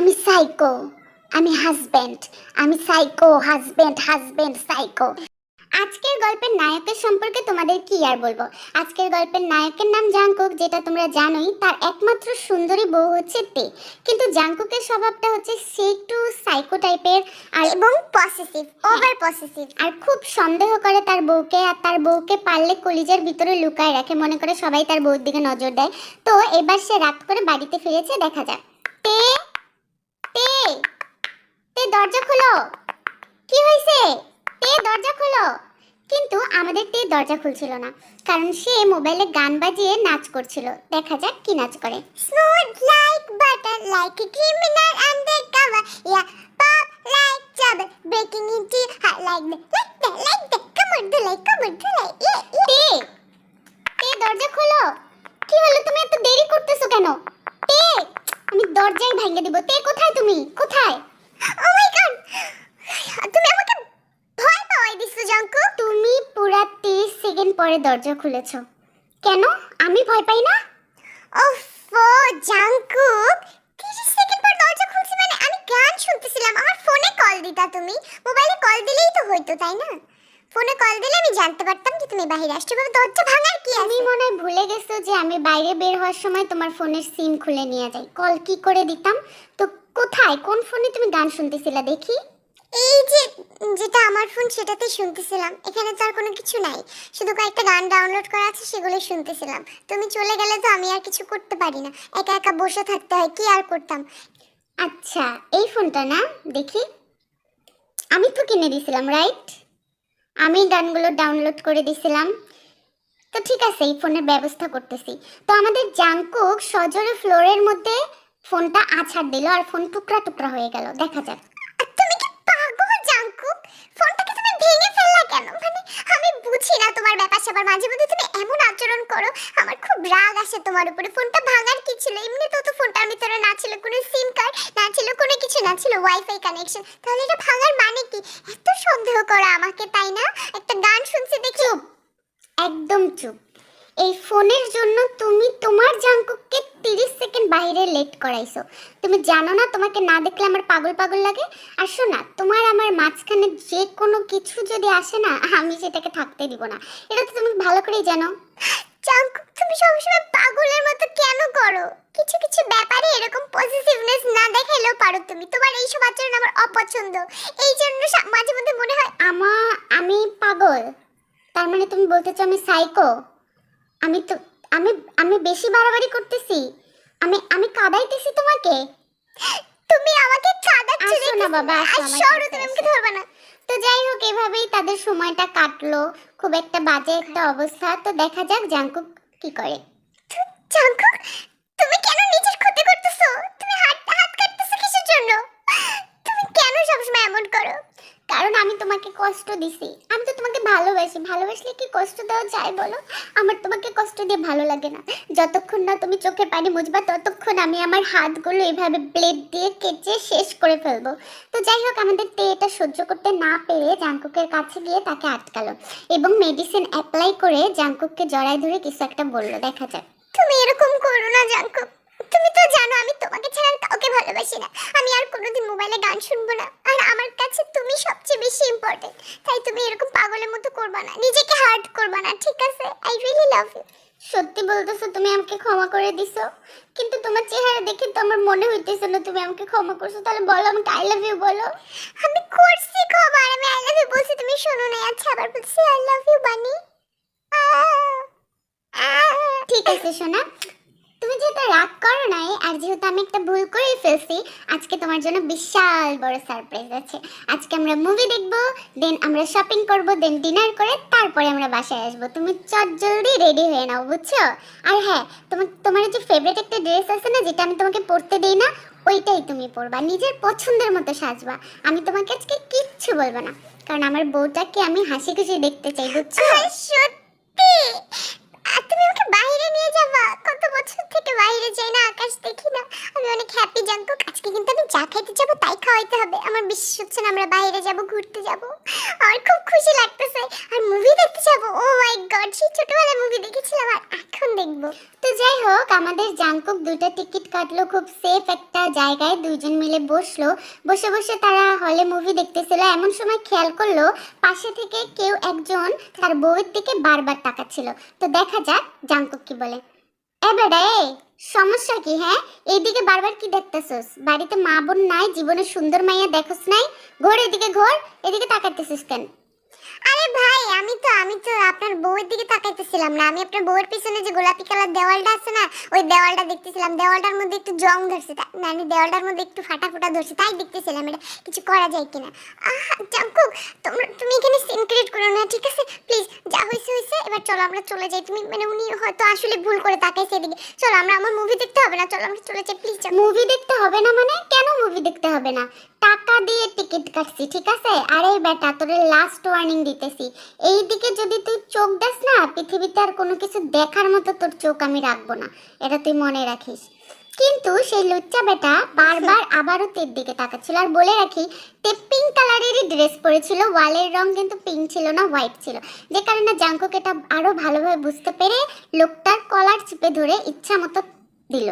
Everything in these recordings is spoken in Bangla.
আমি সাইকো, আমি হাজবেন্ড, আমি সাইকো হাজবেন্ড, হাজবেন্ড সাইকো। আজকের গল্পের নায়কের সম্পর্কে তোমাদের কি আর বলবো। আজকের গল্পের নায়কের নাম জাংকুক, যেটা তোমরা জানোই। তার একমাত্র সুন্দরী বউ হচ্ছে তে। কিন্তু জাংকুকের স্বভাবটা হচ্ছে সে একটু সাইকো টাইপের আর এবং পসেসিভ, ওভার পসেসিভ, আর খুব সন্দেহ করে তার বউকে। আর তার বউকে পারলে কলিজার ভিতরে লুকায় রাখে, মনে করে সবাই তার বউর দিকে নজর দেয়। তো এবার সে রাত করে বাড়িতে ফিরেছে। দেখা যাক। তে তে তে দরজা খোলো, কি হয়েছে? তে দরজা খোলো। কিন্তু আমাদের তে দরজা খুলছিল না, কারণ সে মোবাইলে গান বাজিয়ে নাচ করছিল। দেখা যাক কি নাচ করে। Smooth like butter, like a criminal undercover, yeah pop like trouble, breaking into heart like that কামড় ধুলাই, কামড় ধুলাই। তে তে দরজা খোলো। কি হলো, তুমি এত দেরি করতেছো কেন? তে আমি দরজাই ভেঙে দিব। তে কোথায় তুমি, কোথায়? ও মাই গড, তুমি আমাকে ভয় পাওয়াই দিছো জাংকুক। তুমি পুরা 30 সেকেন্ড পরে দরজা খুলেছো। কেন আমি ভয় পাই না? ওফো জাংকুক, 30 সেকেন্ড পর দরজা খুলছি মানে? আমি গান শুনতেছিলাম। আমার ফোনে কল দিতা তুমি, মোবাইলে কল দিলেই তো হইতো, তাই না? ফোনে কল দিলে আমি জানতে পারতাম যে তুমি বাইরে আসছো। দরজা ভাঙার কি আছে? তুমি মনে হয় ভুলে গেছো যে আমি বাইরে বের হওয়ার সময় তোমার ফোনের সিম খুলে নিয়ে যাই। কল কি করে দিতাম? তো কোথায়, কোন ফোনে তুমি গান শুনতেছিলা দেখি? এই যে যেটা আমার ফোন সেটাতে শুনতেছিলাম। এখানে তো আর কোনো কিছু নাই, শুধু কয়েকটা গান ডাউনলোড করা আছে, সেগুলো শুনতেছিলাম। তুমি চলে গেলে তো আমি আর কিছু করতে পারি না, একা একা বসে থাকতে হয়, কি আর করতাম। আচ্ছা এই ফোনটা না, দেখি। আমি তো কিনে দিয়েছিলাম, রাইট? আমি গানগুলো ডাউনলোড করে দিয়েছিলাম। তো ঠিক আছে, এই ফোনের ব্যবস্থা করতেছি। তো আমাদের জাংকুক সজোরে ফ্লোরের মধ্যে ফোনটা আছাড় দিল, আর ফোন টুকরা টুকরা হয়ে গেল। দেখা যাক। তুমি কি পাগল জাংকুক? ফোনটাকে তুমি ভেঙে ফেললা কেন? মানে আমি বুঝি না তোমার ব্যাপার স্যাপার। মাঝে মধ্যে তুমি এমন আচরণ করো, আমার খুব রাগ আসে তোমার উপরে। ফোনটা ভাঙার কি ছিল? এমনি তো ফোনটার ভিতরে না ছিল কোনো সিম কার্ড, না ছিল কোনো কিছু, না ছিল ওয়াইফাই কানেকশন। তাহলে এটা ভাঙার মানে কি? এত সন্দেহ করো আমাকে, তাই না? একটা গান শুনছি দেখি। একদম চুপ। এই ফোনের জন্য তুমি তোমার জাংকুককে 30 সেকেন্ড বাইরে লেট করাইছো। তুমি জানো না তোমাকে না দেখলে আমার পাগল পাগল লাগে? আর শোনা, তোমার আমার মাঝখানে যে কোনো কিছু যদি আসে না, আমি সেটাকে থাকতে দিব না। এটা তো তুমি ভালো করেই জানো। জাংকুক, তুমি সবসময় পাগলের মতো কেন করো? কিছু কিছু ব্যাপারে এরকম পজিটিভনেস না দেখাইলেও পারো তুমি। তোমার এইসব আচরণ আমার অপছন্দ। এই জন্য মাঝে মধ্যে মনে হয় আমি পাগল। তার মানে তুমি বলতে চাও আমি সাইকো? আমি তো আমি আমি বেশি বাড়াবাড়ি করতেছি? আমি আমি কাঁদাইতেছি তোমাকে? তুমি আমাকে কাঁদাচ্ছ না বাবা, সরো, তুমি আমাকে ধরবে না। তো যাই হোক, এভাবেই তাদের সময়টা কাটলো। খুব একটা বাজে একটা অবস্থা। তো দেখা যাক জাংকুক কি করে। জাংকুক, তুমি কেন নিজের ক্ষতি করতেছো? তুমি হাত হাত কাটতেছো কিসের জন্য? তুমি কেন সবসময় এমন করো? কারণ আমি তোমাকে কষ্ট দিছি। আমি তো তোমাকে ভালোবাসি। ভালোবাসলে কি কষ্ট দেওয়া যায় বলো? আমার তোমাকে কষ্ট দিয়ে ভালো লাগে না। যতক্ষণ না তুমি চোখের পানি মুছবা, ততক্ষণ আমি আমার হাতগুলো এভাবে ব্লেড দিয়ে কেটে শেষ করে ফেলবো। তো যাই হোক, আমাদের তে এটা সহ্য করতে না পেরে জাংকুকের কাছে গিয়ে তাকে আটকালো এবং মেডিসিন অ্যাপ্লাই করে জাংকুককে জড়ায় ধরে কিছু একটা বললো। দেখা যাক। তুমি এরকম করো না জাংকুক। তুমি তো জানো আমি তোমাকে ছাড়া কাউকে ভালোবাসি না। আমি আর কোনোদিন মোবাইলে গান শুনবো না। আর আমার কাছে তুমি সবচেয়ে বেশি ইম্পর্টেন্ট। তাই তুমি এরকম পাগলের মতো করবা না, নিজেকে হার্ট করবা না, ঠিক আছে? I really love you. সত্যি বলতেছো তুমি আমাকে ক্ষমা করে দিছো? কিন্তু তোমার চেহারা দেখে তো আমার মনে হইতেছে না তুমি আমাকে ক্ষমা করছো। তাহলে বলো আমাকে আই লাভ ইউ বলো। আমি করছি ক্ষমা, আমি আই লাভ ইউ বলছি, তুমি শোনো না। আচ্ছা আবার বলছি আই লাভ ইউ বানি। ঠিক আছে সোনা, তুমি যেহেতু রাগ করো নাই, আর যেহেতু আমি একটা ভুল করে ফেলছি, আজকে তোমার জন্য বিশাল বড় সারপ্রাইজ আছে। আজকে আমরা মুভি দেখব, দেন আমরা শপিং করব, দেন ডিনার করে তারপরে আমরা বাসায় আসবো। তুমি চট জলদি রেডি হয়ে নাও, বুঝছো? আর হ্যাঁ, তোমার যে ফেভারিট একটা ড্রেস আছে না, যেটা আমি তোমাকে পরতে দেই না, ওইটাই তুমি পরবা। নিজের পছন্দের মতো সাজবা। আমি তোমাকে আজকে কিচ্ছু বলবো না, কারণ আমার বউটাকে আমি হাসি খুশি দেখতে চাই, বুঝছো? সত্যি? তুমি আমাকে বাইরে নিয়ে যাবা? কত বছর বছর থেকে বাইরে যাই না, আকাশ দেখি না। আমি অনেক হ্যাপি জাঙ্কুক। আজকে কিন্তু আমি যা খাইতে যাবো তাই খাওয়াইতে হবে। আমার বিশ্বাস হচ্ছে না আমরা বাইরে যাব, ঘুরতে যাব। আমার খুব খুশি লাগতেছে। আর মুভি দেখতে যাবো। ও মাই গড, সেই ছোটবেলায় মুভি দেখেছিলাম আর এখন দেখবো। তো যাই হোক, আমাদের জাঙ্কুক দুইটা টিকিট কাটলো খুব সেফ একটা জায়গায়, দুইজন মিলে বসলো। বসে বসে তারা হলে মুভি দেখতেছিল। এমন সময় খেয়াল করলো পাশে থেকে কেউ একজন তার বউয়ের দিকে বারবার তাকাচ্ছিল। তো দেখা যাক জাঙ্কুক কি বলে। এ বেটা, এই সমস্যা কি? হ্যাঁ, এইদিকে বারবার কি দেখতেছস? বাড়িতে মা বোন নাই? জীবনে সুন্দর মাইয়া দেখছস নাই? ঘোর এদিকে, ঘোর এদিকে, তাকাইতেছিস কেন? আরে ভাই, আমি তো আপনার বউয়ের দিকে তাকাইতেছিলাম না। আমি আপনার বউয়ের পিছনে যে গোলাপি কালার দেওয়ালটা আছে না, ওই দেওয়ালটা দেখতেছিলাম। দেওয়ালটার মধ্যে একটু জং ধরছে, মানে দেওয়ালটার মধ্যে একটু ফাটা ফুটা ধরছে, তাই দেখতেছিলাম এটা কিছু করা যায় কিনা। জাঙ্কুক, তুমি এখানে সিন ক্রিয়েট করো না, ঠিক আছে? প্লিজ, যা হয়েছে হয়েছে, এবার চলো আমরা চলে যাই। তুমি মানে উনি হয়তো আসলে ভুল করে তাকাইছে এদিকে। চলো, আমার মুভি দেখতে হবে না, চলো আমরা চলে যাই প্লিজ। মুভি দেখতে হবে না মানে? কেন মুভি দেখতে হবে না? টাকা দিয়ে টিকিট কাটছি, ঠিক আছে? আরে বেটা, তোরে লাস্ট ওয়ার্নিং দিতেছি, এইদিকে যদি তুই চোখ দেস না, পৃথিবীতে আর কোনো কিছু দেখার মতো তোর চোখ আমি রাখবো না, এটা তুই মনে রাখিস। কিন্তু সেই লুচ্চা বেটা বারবার আবারও তের দিকে তাকাচ্ছিল। আর বলে রাখি, তে পিঙ্ক কালারেরই ড্রেস পরেছিল, ওয়ালের রং কিন্তু পিঙ্ক ছিল না, হোয়াইট ছিল, যে কারণে জাঙ্কুক এটা আরো ভালোভাবে বুঝতে পেরে লোকটার কলার চিপে ধরে ইচ্ছা মতো দিল।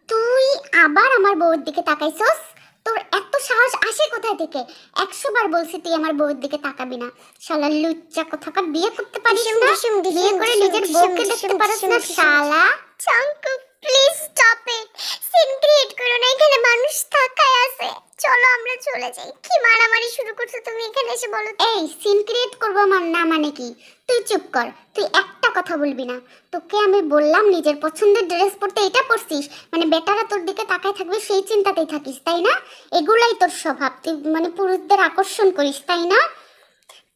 তুই আবার আমার বউয়ের দিকে তাকাইছস? তোর এত সাহস আসে কোথায় থেকে? 100 বার বলছি তুই আমার বউয়ের দিকে তাকাবি না। শালা লুচ্চা কোথাকার, বিয়ে করতে পারিস না? বিয়ে করে নিজের বউকে দেখতে পারিস না শালা? Jungkook, please stop it. Scene create করো না, এখানে মানুষ তাকায় আছে। চলো আমরা চলে যাই। কি মারামারি শুরু করছো তুমি এখানে এসে? বলো। এই সিন ক্রিয়েট করবো না মানে কি? তুই চুপ কর, তুই একটা কথা বলবি না। তোকে আমি বললাম নিজের পছন্দের ড্রেস পরতে, এটা পরছিস মানে বেটারা তোর দিকে তাকায় থাকবে সেই চিন্তাতেই থাকিস, তাই না? এগুলাই তোর স্বভাব, তুই মানে পুরুষদের আকর্ষণ করিস, তাই না?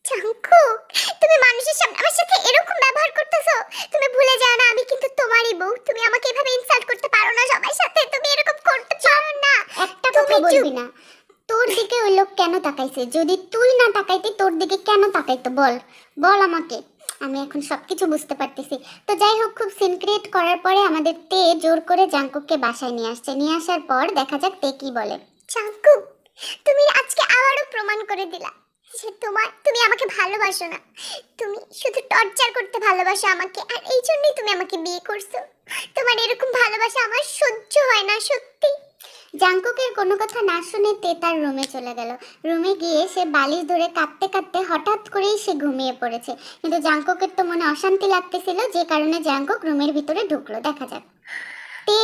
জাঙ্কুক, তুমি মানুষের সামনে আমার সাথে এরকম ব্যবহার করতেছো? তুমি ভুলে যাও না আমি কিন্তু তোমারই বউ। তুমি আমাকে এভাবে ইনসাল্ট করতে পারো না সবার সাথে, তুমি এরকম করতে পারো না। একটা কথা বলবি না। তোর দিকে ওই লোক কেন তাকাইছে? যদি তুই না তাকাইতি তোর দিকে কেন তাকাইতো বল, বল আমাকে। আমি এখন সবকিছু বুঝতে পারতেছি। তো যাই হোক, খুব সিন ক্রিয়েট করার পরে আমাদের তে জোর করে জাঙ্কুককে বাসায় নিয়ে আসছে। নিয়ে আসার পর দেখা যাক তে কি বলে। জাঙ্কুক, তুমি আজকে আবারও প্রমাণ করে দিলা যে তুমি আমাকে ভালোবাসো না। তুমি শুধু টর্চার করতে ভালোবাসো আমাকে, আর এই জন্যই তুমি আমাকে বিয়ে করছো। তোমার এরকম ভালোবাসা আমার সহ্য হয় না, সত্যি। জাঙ্কুকের কোনো কথা না শুনে তে তার রুমে চলে গেল। রুমে গিয়ে সে বালিশ ধরে কাঁদতে কাঁদতে হঠাৎ করেই সে ঘুমিয়ে পড়েছে। কিন্তু জাঙ্কুকের তো মনে অশান্তি লাগতেছিল, যে কারণে জাঙ্কুক রুমের ভিতরে ঢুকলো। দেখা যাক। তে,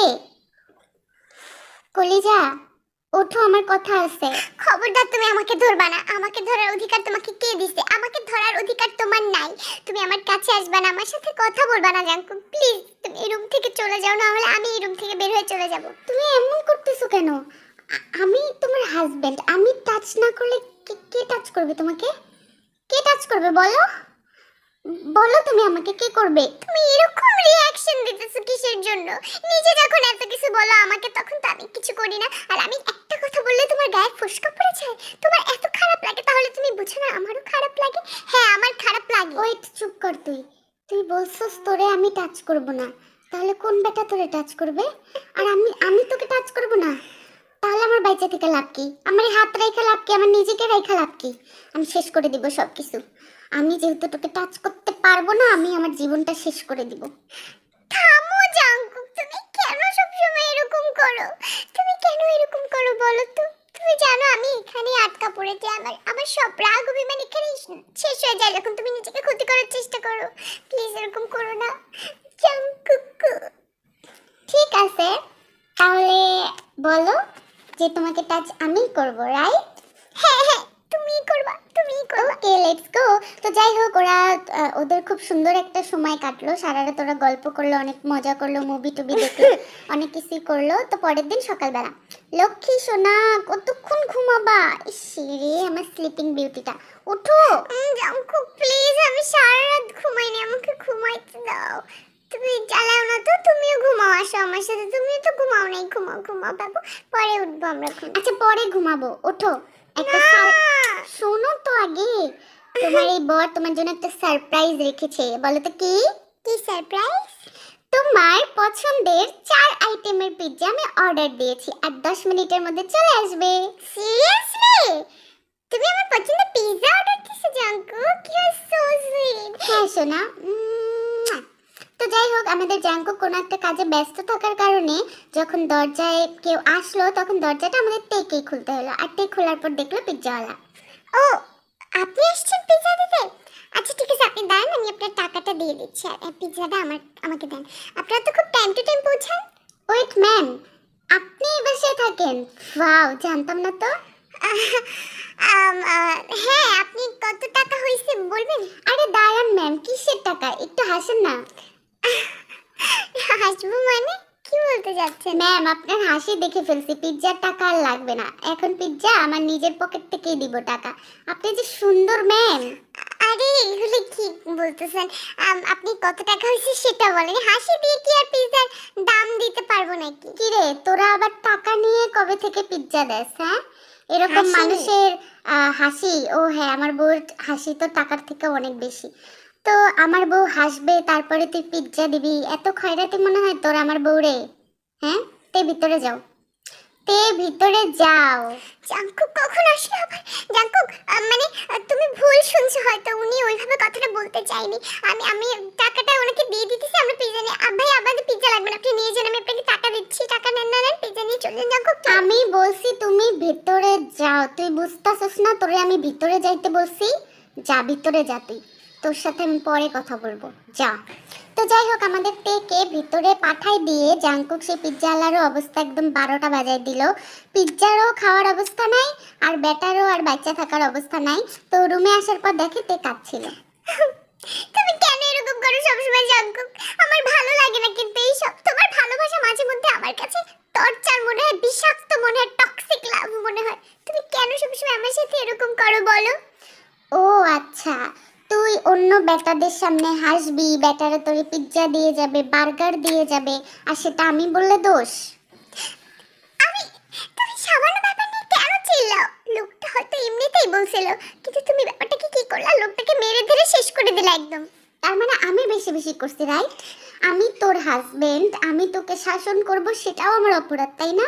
কলিজা, ওঠো, আমার কথা আছে। খবরদার, তুমি আমাকে ধরবা না। আমাকে ধরার অধিকার তোমাকে কে দিছে? আমাকে ধরার অধিকার তোমার নাই। তুমি আমার কাছে আসবা না, আমার সাথে কথা বলবা না জাঙ্কুক। প্লিজ তুমি এই রুম থেকে চলে যাও, না হলে আমি এই রুম থেকে বের হয়ে চলে যাব। তুমি এমন করতেছো কেন? আমি তোমার হাজবেন্ড, আমি টাচ না করলে কে টাচ করবে তোমাকে? কে টাচ করবে বলো? বলো তুমি আমাকে, কে করবে? তুমি এরকম রিঅ্যাকশন দিতেছো কিসের জন্য? নিজে যখন এত কিছু বলো আমাকে, তখন তো আমি কিছু করি না। আর আমি একটা কথা বললে তোমার গায়ে ফোস্কা পড়ে যায়? তোমার এত খারাপ লাগে? তাহলে তুমি বুঝো না আমারও খারাপ লাগে? হ্যাঁ, আমার খারাপ লাগে। ওয়েট, চুপ কর তুই। তুই বলছস তোরে আমি টাচ করব না, তাহলে কোন বেটা তোরে টাচ করবে? আর আমি তোকে টাচ করব না, তাহলে আমার বাইচা থেকে লাভ কি? আমার হাত রেখে লাভ কি? আমার নিজেকে রেখে লাভ কি? আমি শেষ করে দিব সবকিছু। আমি যেহেতু তোকে টাচ করতে পারবো না, আমি আমার জীবনটা শেষ করে দিব। থামো জাঙ্কুক, তুমি কেন সবসময় এরকম করো? তুমি কেন এরকম করো বলো তো? তুমি জানো আমি এখানে আটকা পড়েছি। আমার সব রাগ অভিমান এখানেই শেষ হয়ে যায় যখন তুমি নিজেকে ক্ষতি করার চেষ্টা করো। প্লিজ এরকম করো না জাঙ্কুক। ঠিক আছে, তাহলে বলো যে তোমাকে টাচ আমি করব, রাইট? হ্যাঁ হ্যাঁ, তুমিই করবা, তুমিই করবা। ওকে, লেটস গো। তো যাই হোক, ওদের খুব সুন্দর একটা সময় কাটলো। সারা রাত ওরা গল্প করলো, অনেক মজা করলো, মুভি টুবি দেখলো, অনেক কিছুই করলো। তো পরের দিন সকালবেলা, লক্ষ্মী সোনা কতক্ষণ ঘুমাবা? ইস রে, আমার স্লিপিং বিউটিটা, ওঠো। জাঙ্কুক প্লিজ, আমি সারা রাত ঘুমাইনি, আমাকে ঘুমাইতে দাও। তুমি জ্বালাও না তো, তুমিও ঘুমাও, আসো আমার সাথে। তুমিও তো ঘুমাও নাই। ঘুমাও ঘুমাও বাবু, পরে উঠবো আমরা। আচ্ছা, পরে ঘুমাবো, ওঠো। একটা শোনো তো আগে, তোমার এই বর তোমার জন্য একটা সারপ্রাইজ রেখেছে। বলো তো কি? কি সারপ্রাইজ? তোমার পছন্দের 4 আইটেমের পিৎজা আমি অর্ডার দিয়েছি আর 10 মিনিটের মধ্যে চলে আসবে। সিরিয়াসলি? তুমি আমার পছন্দের পিৎজা অর্ডার দিয়েছো Jungkook? You are so sweet. হ্যাঁ সোনা। তো যাই হোক, আমাদের জাঙ্কুক কোনো একটা কাজে ব্যস্ত থাকার কারণে যখন দরজায় কেউ আসলো তখন দরজাটা আমাদের টেকেই খুলতে হলো, আর টেক খোলার পর দেখলো পিৎজাওয়ালা। ও, আপনি এসেছেন পিৎজা দিতে? আচ্ছা ঠিক আছে, আপনি দাঁড়ান, আমি আপনার টাকাটা দিয়ে দিচ্ছি আর পিৎজাটা আমাকে দেন। আপনারা তো খুব টাইম টু টাইম পৌঁছান। ওয়েট ম্যাম, আপনি এই বাসায় থাকেন? ওয়াও, জানতাম না তো। হ্যাঁ, আপনি কত টাকা হয়েছে বলবেন? আরে দাঁড়ান ম্যাম, কিসের টাকা, একটু হাসেন না। হাসবো মানে? কি বলতে যাচ্ছেন? ম্যাম, আপনার হাসি দেখে ফেলছি, পিৎজার টাকা আর লাগবে না, এখন পিৎজা আমার নিজের পকেট থেকেই দিব টাকা। আপনি যে সুন্দর ম্যাম। আরে এগুলো কি বলতেছেন? আপনি কত টাকা হয়েছে সেটা বলেন, হাসি দিয়ে কি আর পিৎজার দাম দিতে পারবো নাকি? কি রে, তোরা আবার টাকা নিয়ে কবে থেকে পিৎজা দেস? হ্যাঁ, এরকম মানুষের হাসি। ও হ্যাঁ, আমার বউর হাসি তো টাকার থেকে অনেক বেশি। তো আমার বউ হাসবে তারপরে তুই পিৎজা দিবি? এত খয়রাতি মনে হয় তোর আমার বউ রে? হ্যাঁ, তে ভিতরে যাও, তে ভিতরে যাও। জাঙ্কুক কখন আসলো আবার? জাঙ্কুক, মানে তুমি ভুল শুনছো হয়তো, উনি ওইভাবে কথাটা বলতে চাইনি। আমি টাকাটা ওনাকে দিয়ে দিতেছি, আমরা পিৎজা নিয়ে। ভাই আমাদের পিৎজা লাগবে না, আপনি নিয়ে যান, আমি আপনাকে টাকা দিচ্ছি। টাকা নেন না নেন, পিৎজা নিয়ে চলে যান জাঙ্কুক। আমি বলছি তুমি ভিতরে যাও, তুই বুঝতাছিস না তোরে আমি ভিতরে যাইতে বলছি? যা ভিতরে যা, তুই, তোর সাথে আমি পরে কথা বলবো, যা। তো যাই হোক, আমাদের টেকে ভিতরে পাঠাই দিয়ে জাঙ্কুক সেই পিৎজাওয়ালারও অবস্থা একদম 12টা বাজায় দিল। পিৎজারও খাওয়ার অবস্থা নাই, আর ব্যাটারও আর বাচ্চা থাকার অবস্থা নাই। তো রুমে আসার পর দেখে তে কাঁদছিল। তুমি কেন এরকম করো সবসময় জাঙ্কুক? আমার ভালো লাগে না কিন্তু এইসব। তোমার ভালোবাসা মাঝে মধ্যে আমার কাছে টর্চার মনে হয়, বিষাক্ত মনে হয়, টক্সিক লাভ মনে হয়। তুমি কেন সবসময় আমার সাথে এরকম করো বলো? ও আচ্ছা, তুই অন্য বেটাদের সামনে হাসবি, বেটারা তোরে পিৎজা দিয়ে যাবে, বার্গার দিয়ে যাবে, আর সেটা আমি বললে দোষ? আমি, তুমি সামান্য ব্যাপার নিয়ে কেন চিল্লাও? লোকটা হয়তো এমনিতেই বলছিল, কিন্তু তুমি ব্যাপারটাকে কি করলা? লোকটাকে মেরে ধরে শেষ করে দিলা একদম। তার মানে আমি বেশি বেশি করছি, রাইট? আমি তোর হাজবেন্ড, আমি তোকে শাসন করব, সেটাও আমার অপরাধ, তাই না?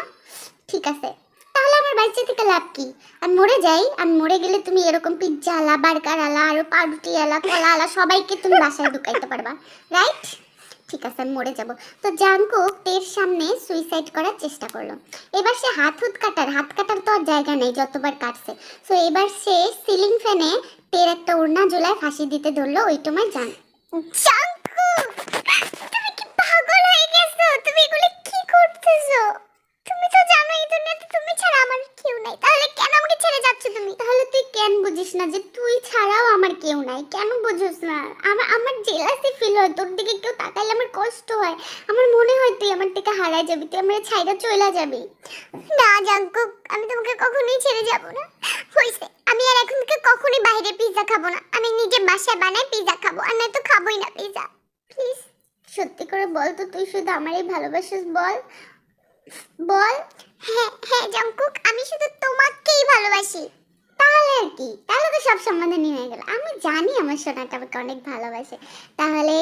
ঠিক আছে, তাহলে আমার বাচ্চা থেকে লাভ কি? আমি মরে যাই, আমি মরে গেলে তুমি এরকম পিৎজা আলা, বার্গার আলা, আর পাউরুটি আলা, কলা আলা সবাইকে তুমি বাসায় ঢুকাইতে পারবা, রাইট? ঠিক আছে, আমি মরে যাব। তো জাঙ্কুক তের সামনে সুইসাইড করার চেষ্টা করলো। এবার সে হাত কাটার তো আর জায়গা নেই, যতবার কাটছে। সো এবার সে সিলিং ফ্যানে তের একটা ওড়না ঝুলায় ফাঁসি দিতে ধরলো। ওই তোমার জাঙ্কুক, তুমি কি পাগল হয়ে গেছো? তুমি এগুলো কি করতেছো? তুমি তো জানো এই দুনিয়াতে তুমি ছাড়া আমার কেউ নাই, তাহলে কেন আমাকে ছেড়ে যাচ্ছ তুমি? তাহলে তুই কেন বুঝিস না যে তুই ছাড়াও আমার কেউ নাই? কেন বুঝিস না? আমার জেলাসি ফিল হয়, তোর দিকে কেউ তাকাইলে আমার কষ্ট হয়, আমার মনে হয় তুই আমার থেকে হারাই যাবি, তুই আমার ছাইড়া চলে যাবি। না জাঙ্কুক, আমি তোমাকে কখনোই ছেড়ে যাব না। হইছে, আমি আর এখন থেকে কখনোই বাইরে পিৎজা খাবো না, আমি নিজে বাসায় বানাই পিৎজা খাবো, আর নয়তো খাবোই না পিৎজা। প্লিজ সত্যি করে বল তো, তুই শুধু আমারই ভালোবাসিস? বল বল। হ্যাঁ হ্যাঁ জাঙ্কুক, আমি শুধু তোমাকেই ভালোবাসি। তাহলে আর কি, তাহলে তো সব সম্বন্ধে নিয়ে গেল। আমি জানি আমার সোনাটা আমাকে অনেক ভালোবাসে। তাহলে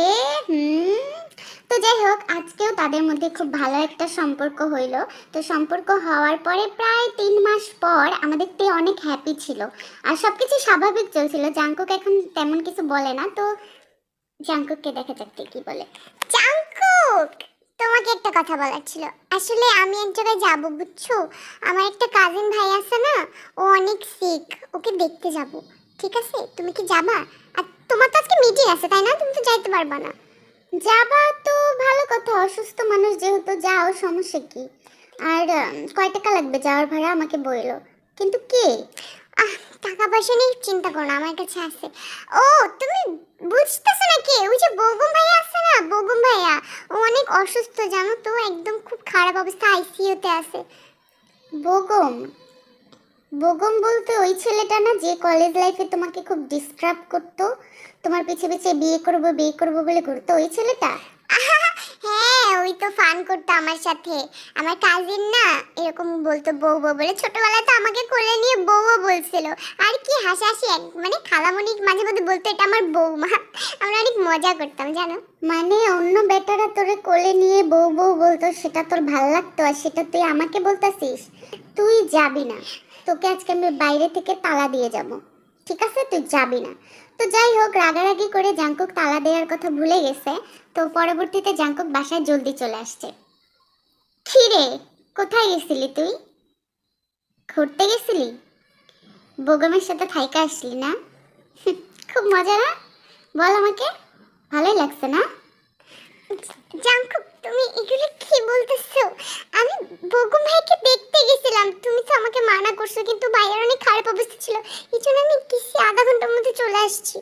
তো যাই হোক, আজকেও তাদের মধ্যে খুব ভালো একটা সম্পর্ক হইলো। তো সম্পর্ক হওয়ার পরে প্রায় 3 মাস পর আমাদের তে অনেক হ্যাপি ছিল, আর সবকিছু স্বাভাবিক চলছিল। জাঙ্কুক এখন তেমন কিছু বলে না। তো জাঙ্কুককে দেখা যাক কি বলে। জাঙ্কুক, তোমাকে একটা কথা বলার ছিল। আসলে আমি এক জায়গায় যাব, বুঝছো? আমার একটা কাজিন ভাই আছে না, ও অনেক সিক, ওকে দেখতে যাব। ঠিক আছে, তুমি কি যাবা? আর তোমার তো আজকে মিটিং আছে তাই না? তুমি তো যাইতে পারবা না। যাবা তো ভালো কথা, অসুস্থ মানুষ যেহেতু, যাও, সমস্যা কি? আর কয় টাকা লাগবে যাওয়ার ভাড়া আমাকে বললো, কিন্তু কে? টাকা পয়সা নিয়ে চিন্তা করো না, আমার কাছে আছে। ও তুমি বুঝতেছো না কে? ওই যে বগম ভাইয়া আছে না, বগম ভাইয়া, ও অনেক অসুস্থ জানো তো, একদম খুব খারাপ অবস্থা, আইসিইউতে আছে। বগম? বগম বলতে ওই ছেলেটা না যে কলেজ লাইফে তোমাকে খুব ডিস্টার্ব করতো, তোমার পিছে পিছে বিয়ে করবো বলে ঘুরতো, ওই ছেলেটা? হ্যাঁ ওই তো ফান করতো আমার সাথে। আমার কাজিন না এরকম বলতো বউ বউ বলে, ছোটবেলায় তো আমাকে কোলে নিয়ে বউ বউ বলছিল। আর কি হাসাহাসি, মানে খালামণি মাঝে মধ্যে বলতো এটা আমার বৌমা। আমরা অনেক মজা করতাম জানো। মানে অন্য বেটারা তোরে কোলে নিয়ে বউ বউ বলতো সেটা তোর ভাল লাগতো, আর সেটা তুই আমাকে বলতাছিস? তুই যাবি না, তোকে আজকে আমি বাইরে থেকে তালা দিয়ে যাব, ঠিক আছে? তুই যাবি না। তো যাই হোক, রাগারাগি করে জাংকুক তালা দেওয়ার কথা ভুলে গেছে। তো পরবর্তীতে জাংকুক বাসায় জলদি চলে আসছে। কি রে, কোথায় গেছিলি তুই? ঘুরতে গেছিলি? বগমের সাথে থাইকা আসলি না? খুব মজা না? বল আমাকে, ভালোই লাগছে না? জাংকুক তুমি এগুলো কি বলতেছো? আমি বগম ভাইকে দেখতে গেছিলাম, তুমি তো আমাকে মানা করছো, কিন্তু ভাইয়ের অনেক খারাপ অবস্থা ছিল, এই জন্য আমি কিছু আধা ঘন্টার মধ্যে চলে আসছি।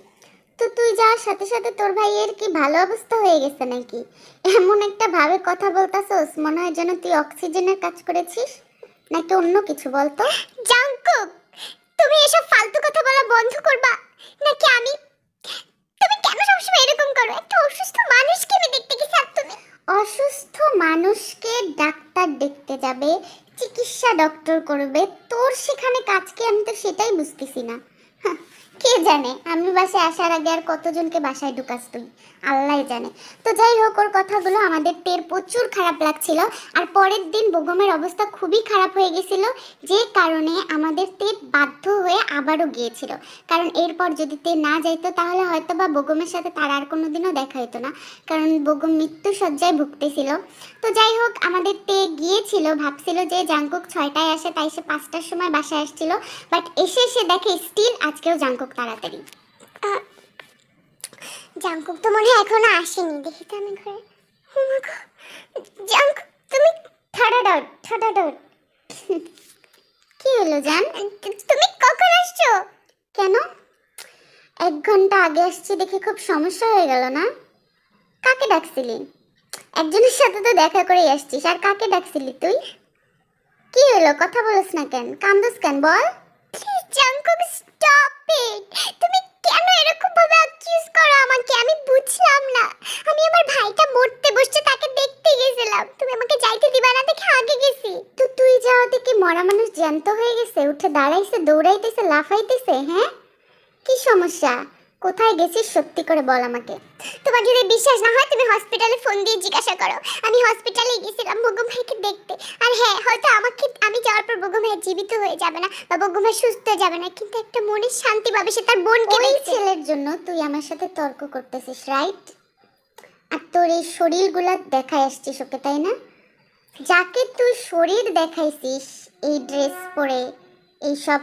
তো তুই যাওয়ার সাথে সাথে তোর ভাইয়ের কি ভালো অবস্থা হয়ে গেছে নাকি? এমন একটা ভাবে কথা বলতাছস, মনে হয় যেন তুই অক্সিজেনের কাজ করেছিস, নাকি অন্য কিছু বলতো? জাংকুক তুমি এসব ফালতু কথা বলা বন্ধ করবা নাকি? তুমি কেন সবসময় এরকম করো? একটা অসুস্থ মানুষকে আমি দেখতে গেছি, আর তুমি অসুস্থ মানুষকে ডাক্তার দেখতে যাবে, চিকিৎসা ডক্টর করবে, তোর সেখানে কাজ কি? আমি তো সেটাই বুঝতেছি না। হাহ, কে জানে আমি বাসায় আসার আগে আর কতজনকে বাসায় ঢুকাস তুই, আল্লাহ জানে। তো যাই হোক, ওর কথাগুলো আমাদের টের প্রচুর খারাপ লাগছিল। আর পরের দিন বেগমের অবস্থা খুবই খারাপ হয়ে গেছিল, যে কারণে আমাদের তে বাধ্য হয়ে আবারও গিয়েছিল। কারণ এরপর যদি তে না যাইতো তাহলে হয়তো বা বেগমের সাথে তার আর কোনোদিনও দেখা হতো না, কারণ বেগম মৃত্যু শয্যায় ভুগতেছিল। তো যাই হোক, আমাদের তে গিয়েছিল, ভাবছিল যে জাংকুক 6টায় আসে, তাই সে 5টার সময় বাসায় আসছিল। বাট এসে এসে দেখে স্টিল আজকেও জাংকুক তাড়াতাড়ি। জাংকুক তো মনে হয় এখনো আসেনি, দেখি তো আমি ঘরে। জাংকুক তুমি ঠাডা ডাউট। কি হলো জান, তুমি কখন আসছো? কেন? 1 ঘন্টা আগে আসছি দেখে খুব সমস্যা হয়ে গেল না? কাকে ডাকছিলি? একজনের সাথে তো দেখা করেই আসছিস, আর কাকে ডাকছিলি তুই? কি হলো, কথা বলছ না কেন? কান্দস কেন বল? Please Jungkook stop it. তুমি কেন এরকম ভাবে অ্যাকিউজ করো আমাকে? আমি বুঝলাম না। আমি আমার ভাইটা মরতে বসছে, তাকে দেখতে গেছিলাম, তুমি আমাকে যাইতে দিবা না দেখে আগে গেছি। তো তুই যাওয়াতে কি মরা মানুষ জ্যান্ত হয়ে গেছে, উঠে দাঁড়াইছে, দৌড়াইতেছে, লাফাইতেছে? হ্যাঁ, কি সমস্যা? কোথায় গেছিস সত্যি করে বল আমাকে। তোমার যদি বিশ্বাস না হয় তুমি হসপিটালে ফোন দিয়ে জিজ্ঞাসা করো। আমি হসপিটালে গেছিলাম বেগম ভাইকে দেখতে। আর হ্যাঁ, হয়তো আমি যাওয়ার পর বেগম ভাই জীবিত হয়ে যাবে না বা বেগম ভাই সুস্থ হয়ে যাবে না, কিন্তু একটা মনের শান্তি পাবে সে তার বোনকে দেখে। ওই ছেলের জন্য তুই আমার সাথে তর্ক করতেছিস, রাইট? আর তোর এই শরীরগুলা দেখায় আসছিস ওকে, তাই না? যাকে তুই শরীর দেখাইছিস এই ড্রেস পরে, এইসব,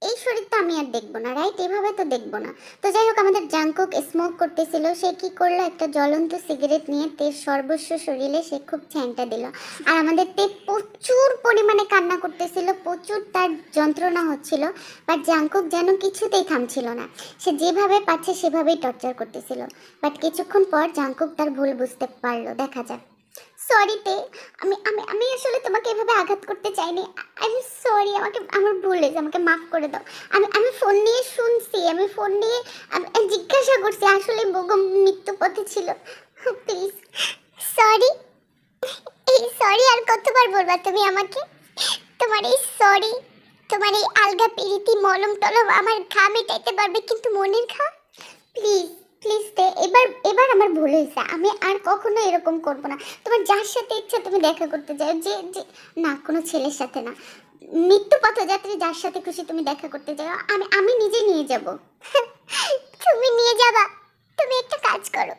এই শরীর তো আমি আর দেখবো না, রাইট? এভাবে তো দেখবো না। তো যাই হোক, আমাদের জাংকুক স্মোক করতেছিল, সে কি করলো, একটা জ্বলন্ত সিগারেট নিয়ে তের সর্বস্ব শরীরে সে খুব ছ্যাংটা দিল। আর আমাদের তে প্রচুর পরিমাণে কান্না করতেছিল, প্রচুর তার যন্ত্রণা হচ্ছিল, বাট জাংকুক যেন কিছুতেই থামছিল না, সে যেভাবে পারছে সেভাবেই টর্চার করতেছিল। বাট কিছুক্ষণ পর জাংকুক তার ভুল বুঝতে পারলো, দেখা যাক। সরি তে, আমি আমি আমি আসলে তোমাকে এভাবে আঘাত করতে চাইনি, আই এম সরি, আমার ভুল হয়েছে, আমাকে মাফ করে দাও। আমি ফোন নিয়ে শুনছি, আমি ফোন নিয়ে আমি জিজ্ঞাসা করছি, আসলে বেগম মৃত্যু পথে ছিল, প্লিজ সরি। এই সরি আর কতবার বলবা তুমি আমাকে? তোমার এই সরি, তোমার এই আলগা পিরিতি মলম টলম আমার ঘা মেটাইতে পারবে, কিন্তু মনের ঘা? প্লিজ প্লিজ দে, এবার আমার ভুল হয়েছে, আমি আর কখনো এরকম করব না। তোমার যার সাথে ইচ্ছা তুমি দেখা করতে যাও, যে না, কোনো ছেলের সাথে না, মৃত্যু পথযাত্রী যার সাথে খুশি তুমি দেখা করতে যাও, আমি নিজে নিয়ে যাব। তুমি নিয়ে যাবা? তুমি একটা কাজ করো,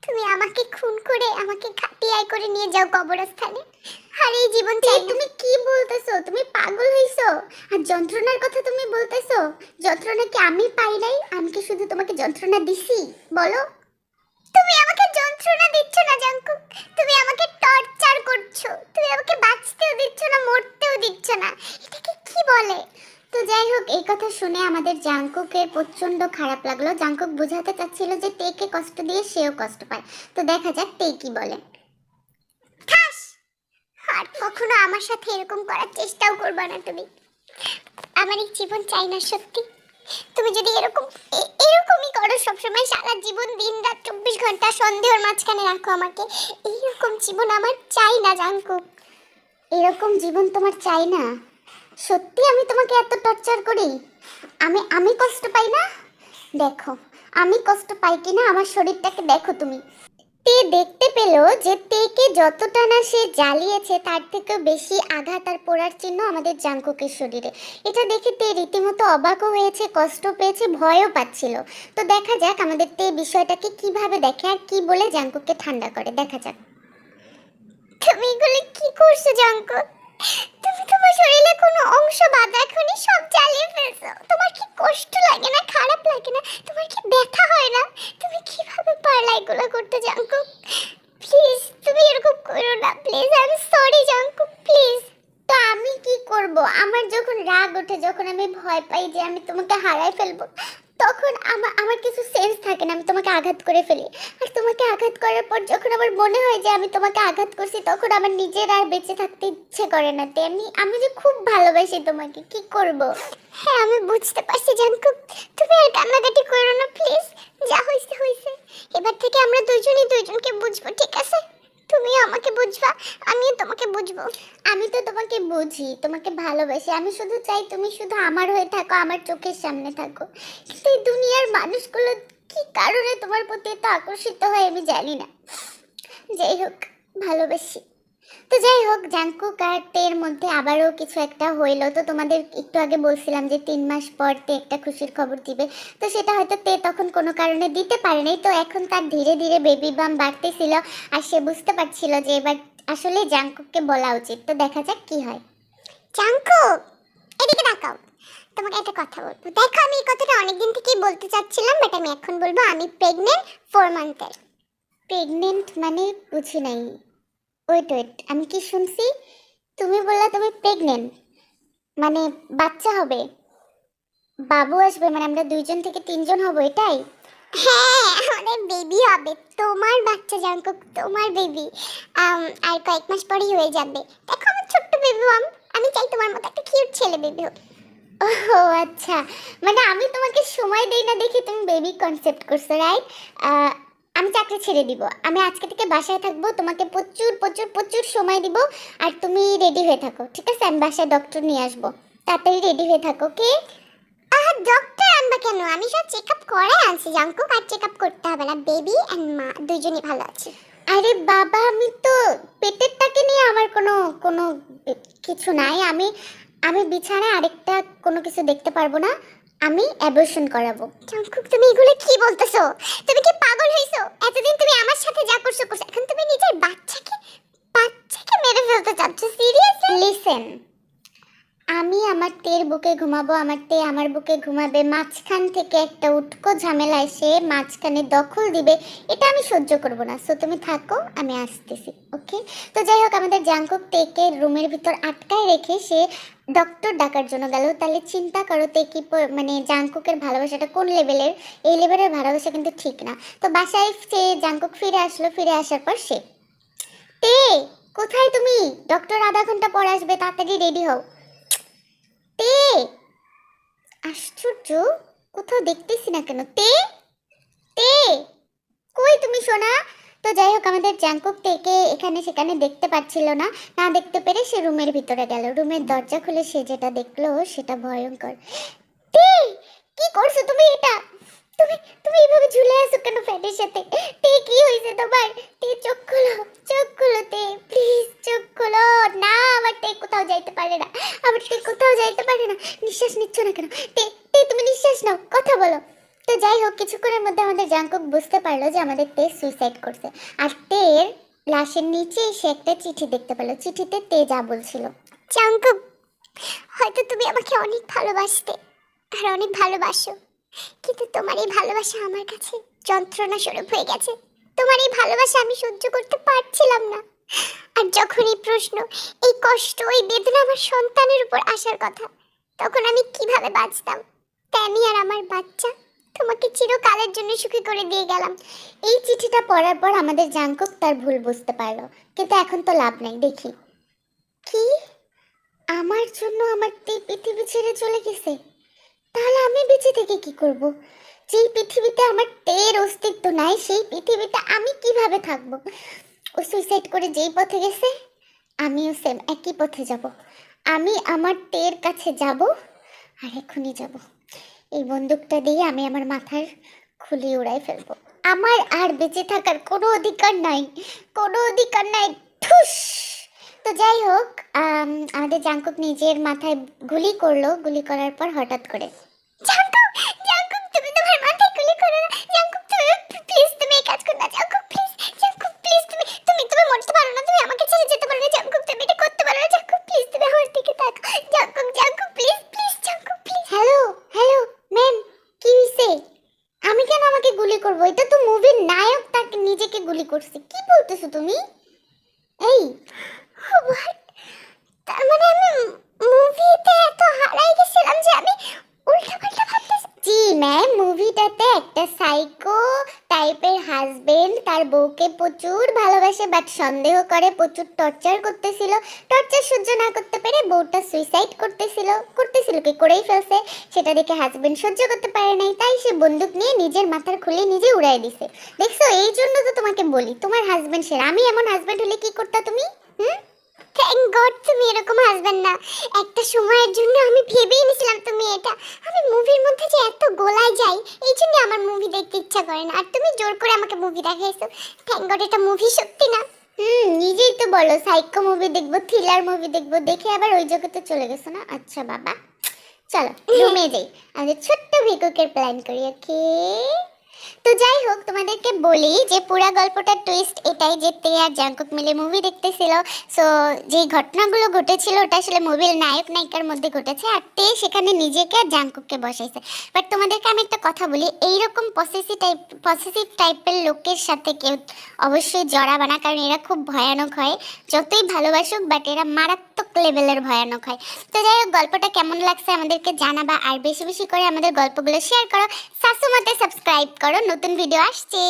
তুমি আমাকে খুন করে আমাকে খাটিয়ায় করে নিয়ে যাও কবরস্থানে, আর এই জীবন চাই। তুমি কি বলতেছো? তুমি পাগল হইছো? আর যন্ত্রণার কথা তুমি বলতেছো? যন্ত্রণা কি আমি পাই নাই? আমি কি শুধু তোমাকে যন্ত্রণা দিছি বলো? তুমি আমাকে যন্ত্রণা দিচ্ছ না জাংকুক, তুমি আমাকে টর্চার করছো, তুমি আমাকে বাঁচতেও দিচ্ছ না, মরতেও দিচ্ছ না, এটাকে কি বলে? তো যাই হোক, এই কথা শুনে আমাদের জাংকুকের প্রচন্ড খারাপ লাগলো। জাংকুক বোঝাতে চাচ্ছিল যে তেকে কষ্ট দিয়ে সেও কষ্ট পায়। তো দেখা যাক তে কি বলে। ঠাস! আর কখনো আমার সাথে এরকম করার চেষ্টাও করবে না তুমি। আমার এই জীবন চাই না, সত্যি তুমি যদি এরকমই করো সবসময়, সারা জীবন দিন রাত 24 ঘন্টা সন্দেহের মাঝখানে রাখো আমাকে, এইরকম জীবন আমার চাই না জাঙ্কুক। এরকম জীবন তোমার চাই না? সত্যি আমি তোমাকে এত টর্চার করি? আমি কষ্ট পাই না? দেখো আমি কষ্ট পাই কিনা আমার শরীরটাকে দেখো তুমি। তে দেখতে পেল যে তেকে যতটা না সে জ্বালিয়েছে তার থেকেও বেশি আঘাত আর পোড়ার চিহ্ন আমাদের জাঙ্কুকের শরীরে। এটা দেখে তে রীতিমতো অবাকও হয়েছে, কষ্ট পেয়েছে, ভয়ও পাচ্ছিল। তো দেখা যাক আমাদের তে বিষয়টাকে কিভাবে দেখে আর কি বলে জাঙ্কুককে ঠান্ডা করে, দেখা যাক। তুমি এগুলো কি করছো জাঙ্কুক? তুমি তোমার শরীরে কোনো অংশ বাদ রাখোনি, সব জ্বালিয়ে ফেলছো। তোমার কি কষ্ট লাগে না, খারাপ লাগে না, তোমার কি ব্যথা হয় না? তুমি কিভাবে পারলা এগুলো করতে জাঙ্কুক? প্লিজ তুমি এরকম করো না please, I am sorry Jungkook please. তো আমি কি করব? আমার যখন রাগ ওঠে, যখন আমি ভয় পাই যে আমি তোমাকে হারাই ফেলবো, তখন আমার কিছু সেন্স থাকে না, আমি তোমাকে আঘাত করে ফেলি। আর তোমাকে আঘাত করার পর যখন আমার মনে হয় যে আমি তোমাকে আঘাত করছি, তখন আমার নিজের আর বেঁচে থাকতে ইচ্ছে করে না। আমি যে খুব ভালোবাসি তোমাকে, কি করব? হ্যাঁ আমি বুঝতে পারছি জাঙ্কুক, তুমি আর কান্নাকাটি করো না প্লিজ। যা হইছে হইছে, এবার থেকে আমরা দুইজনই দুইজনকে বুঝবো, ঠিক আছে? তুমিও আমাকে বুঝবা, আমিও তোমাকে বুঝবো। আমি তো তোমাকে বুঝি, তোমাকে ভালোবাসি, আমি শুধু চাই তুমি শুধু আমার হয়ে থাকো, আমার চোখের সামনে থাকো। কিন্তু এই দুনিয়ার মানুষগুলো কি কারণে তোমার প্রতি এত আকর্ষিত হয় আমি জানি না। যাই হোক, ভালোবাসি। তো যাই হোক, জাঙ্কুক আর তের মধ্যে আবারও কিছু একটা হইলো। তো তোমাদের একটু আগে বলছিলাম যে 3 মাস পর তে একটা খুশির খবর দিবে। তো সেটা হয়তো তে তখন কোনো কারণে দিতে পারেনি। তো এখন তার ধীরে ধীরে বেবি বাম বাড়তেছিল আর সে বুঝতে পারছিল যে এবার আসলে জাঙ্কুককে বলা উচিত। তো দেখা যাক কি হয়। জাঙ্কুক এদিকে তাকাও, তোমাকে একটা কথা বলবো। দেখো আমি এই কথাটা অনেকদিন থেকেই বলতে চাচ্ছিলাম, বাট আমি এখন বলবো। আমি প্রেগনেন্ট 4 মান্থের। প্রেগনেন্ট মানে বুঝি নাই। ওয়েট ওয়েট, আমি কি শুনছি? তুমি বললা তুমি প্রেগনেন্ট, মানে বাচ্চা হবে, বাবু আসবে, মানে আমরা 2জন থেকে 3জন হব, এটাই? হ্যাঁ আমাদের বেবি হবে, তোমার বাচ্চা জাঙ্কুক, তোমার বেবি। আর কয়েক মাস পরেই হয়ে যাবে। দেখো আমার ছোট্ট বেবি মাম, আমি চাই তোমার মতো একটা কিউট ছেলে বেবি হোক। ও আচ্ছা, মানে আমি তোমাকে সময় দেই না দেখি তুমি বেবি কনসেপ্ট করছো, রাইট? আমি চাকরি ছেড়ে দিব, আমি আজকে থেকে বাসায় থাকবো, তোমাকে প্রচুর প্রচুর প্রচুর সময় দিব। আর তুমি রেডি হয়ে থাকো, ঠিক আছে? আমি বাসায় ডক্টর নিয়ে আসবো, তাড়াতাড়ি রেডি হয়ে থাকো, কে? ডক্টর আনবা কেন? আমি সব চেক আপ করে আনছি জাঙ্কুক, আর চেক আপ করতে হবে না। বেবি এন্ড মা দুইজনই ভালো আছে। আরে বাবা, আমি তো পেটেরটাকে নিয়ে আমার কোনো কোনো কিছু নাই। আমি আমি বিছানায় আরেকটা কোনো কিছু দেখতে পারবো না, আমি অ্যাবর্শন করাবো। জাঙ্কুক তুমি এগুলো কি বলতেছো? তুমি কি পাগল হইছো? এতদিন তুমি আমার সাথে যা করছো করছো, এখন তুমি নিজের বাচ্চাকে মেরে ফেলতে চাচ্ছ? সিরিয়াসলি? লিসেন, আমি আমার তের বুকে ঘুমাবো, আমার তে আমার বুকে ঘুমাবে, মাঝখান থেকে একটা উটকো ঝামেলা এসে মাঝখানে দখল দিবে, এটা আমি সহ্য করব না। সো তুমি থাকো, আমি আসতেছি, ওকে? তো যাই হোক, আমাদের জাঙ্কুক তেকে রুমের ভিতর আটকায় রেখে সে ডক্টর ডাকার জন্য গেল। তাহলে চিন্তা করো তে কি মানে জাঙ্কুকের ভালোবাসাটা কোন লেভেলের। এই লেভেলের ভালোবাসা কিন্তু ঠিক না। তো বাসায় সে জাঙ্কুক ফিরে আসলো, ফিরে আসার পর সে, তে কোথায় তুমি? ডক্টর আধা ঘন্টা পর আসবে, তাড়াতাড়ি রেডি হও। তে, আশ্চর্য, কোথাও দেখতেছি না কেন। তে তে কই তুমি সোনা? তো যাই হোক, আমাদের জাঙ্কুক তেকে এখানে সেখানে দেখতে পাচ্ছিল না। না দেখতে পেরে সে রুমের ভিতরে গেল। রুমের দরজা খুলে সে যেটা দেখলো সেটা ভয়ঙ্কর। তে কি করছো তুমি এটা? তুমি তুমি এইভাবে ঝুলে আছো কেন ফ্যানের সাথে? তে কি হয়েছে তোমার? তে চোখ খোলো, চোখ খোলো তে, প্লিজ চোখ খোলো না। আমার তে কোথাও যাইতে পারে না, আমার তে কোথাও যাইতে পারে না। নিঃশ্বাস নিচ্ছ না কেন? তে তে তুমি নিঃশ্বাস নাও, কথা বলো। তো যাই হোক, কিছুক্ষণের মধ্যে আমাদের জাঙ্কুক বুঝতে পারলো যে আমাদের তে সুইসাইড করছে। আর তের লাশের নিচে সে একটা চিঠি দেখতে পেলো। চিঠিতে তে যা বলছিল, জাঙ্কুক হয়তো তুমি আমাকে অনেক ভালোবাসতে আর অনেক ভালোবাসো, কিন্তু তোমার এই ভালোবাসা আমার কাছে যন্ত্রণা স্বরূপ হয়ে গেছে। তোমার এই ভালোবাসা আমি সহ্য করতে পারছিলাম না। আর যখন এই প্রশ্ন, এই কষ্ট, এই বেদনা আমার সন্তানের উপর আসার কথা, তখন আমি কিভাবে বাঁচতাম? তাই আমি আর আমার বাচ্চা তোমাকে চিরকালের জন্য সুখী করে দিয়ে গেলাম। এই চিঠিটা পড়ার পর আমাদের জাঙ্কুক তার ভুল বুঝতে পারলো। কিন্তু এখন তো লাভ নাই, দেখি কি আমার জন্য আমার পৃথিবী ছেড়ে চলে গেছে। তাহলে আমি বেঁচে থেকে কি করব? যেই পৃথিবীতে আমার টের অস্তিত্ব নাই সেই পৃথিবীতে আমি কিভাবে থাকব? ও সুইসাইড করে যেই পথে গেছে আমিও সেম একই পথে যাব। আমি আমার টের কাছে যাব, আর এখনই যাব। এই বন্দুকটা দিয়ে আমি আমার মাথার খুলি উড়াই ফেলবো। আমার আর বেঁচে থাকার কোনো অধিকার নাই, কোনো অধিকার নাই। ঠুস। তো যাই হোক, আমাদের জাংকুক নিজের মাথায় গুলি করলো। গুলি করার পর হঠাৎ করে, জাংকুক, জাংকুক তুমি তোমার মাথায় গুলি করো না। জাংকুক তুমি প্লিজ, তুমি এই কাজ করো না। জাংকুক প্লিজ, জাংকুক প্লিজ, তুমি তুমি তুমি মরতে পারো না, তুমি আমাকে ছেড়ে যেতে পারো না। জাংকুক তুমি এটা করতে পারো না। জাংকুক প্লিজ, তুমি আমার দিকে তাকাও। Jungkook, Jungkook please, please Jungkook please. Hello, hello ma'am, কি হইছে? আমি কেন আমাকে গুলি করব? এটা তো মুভির নায়ক তাকে নিজেকে গুলি করছে। কি বলতেছো তুমি? এই হোয়াট? তার মানে আমি মুভিতে এত হারাই গেছিলাম যে আমি উল্টাপাল্টা ভাবতেছি। জি ম্যাম, মুভিটাতে একটা সাইকো টাইপের হাজবেন্ড তার বউকে প্রচুর ভালোবাসে, বাট সন্দেহ করে, প্রচুর টর্চার করতেছিল। টর্চার সহ্য না করতে পেরে বউটা সুইসাইড করতেছিল কি করেই ফেলছে। সেটা দেখে হাজবেন্ড সহ্য করতে পারে নাই, তাই সে বন্দুক নিয়ে নিজের মাথার খুলে নিজে উড়াই দিছে। দেখছো, এই জন্য তো তোমাকে বলি তোমার হাজবেন্ড সেরা। আমি এমন হাজবেন্ড হলে কি করতা তুমি? থ্যাংক গড তুমি এরকম হাজবেন্ড না। একটা সময়ের জন্য আমি ভেবেই নিয়েছিলাম তুমি এটা। আমি মুভির মধ্যে যে এত গোলায় যাই, এই জন্য আমার মুভি দেখতে ইচ্ছা করে না। আর তুমি জোর করে আমাকে মুভি দেখাইছো। থ্যাংক গড এটা মুভি সত্যি না। নিজেই তো বলো সাইকো মুভি দেখবো, থ্রিলার মুভি দেখবো, দেখে আবার ওই জগতে চলে গেছো না। আচ্ছা বাবা, চলো রুমে যাই, আমাদের ছোট্ট ভিকুকের প্ল্যান করি। ওকে, তো যাই হোক, তোমাদেরকে বলি যে পুরা গল্পটার টুইস্ট এটাই যে তে আর জাংকুক মিলে মুভি দেখতেছিল। সো যে ঘটনাগুলো ঘটেছিল ওটা আসলে মুভির নায়ক নায়িকার মধ্যে ঘটেছে, আর তে সেখানে নিজেকে আর জাংকুককে বসাইছে। বাট তোমাদেরকে আমি একটা কথা বলি, এইরকম পসেসিভ টাইপের লোকের সাথে কেউ অবশ্যই জড়াবে না, কারণ এরা খুব ভয়ানক হয়। যতই ভালোবাসুক বাট এরা মারাত্মক লেভেলের ভয়ানক হয়। তো যাই হোক, গল্পটা কেমন লাগছে আমাদেরকে জানাবা, আর বেশি বেশি করে আমাদের গল্পগুলো শেয়ার করো। শাশুমতে সাবস্ক্রাইব করো, নতুন ভিডিও আসছে।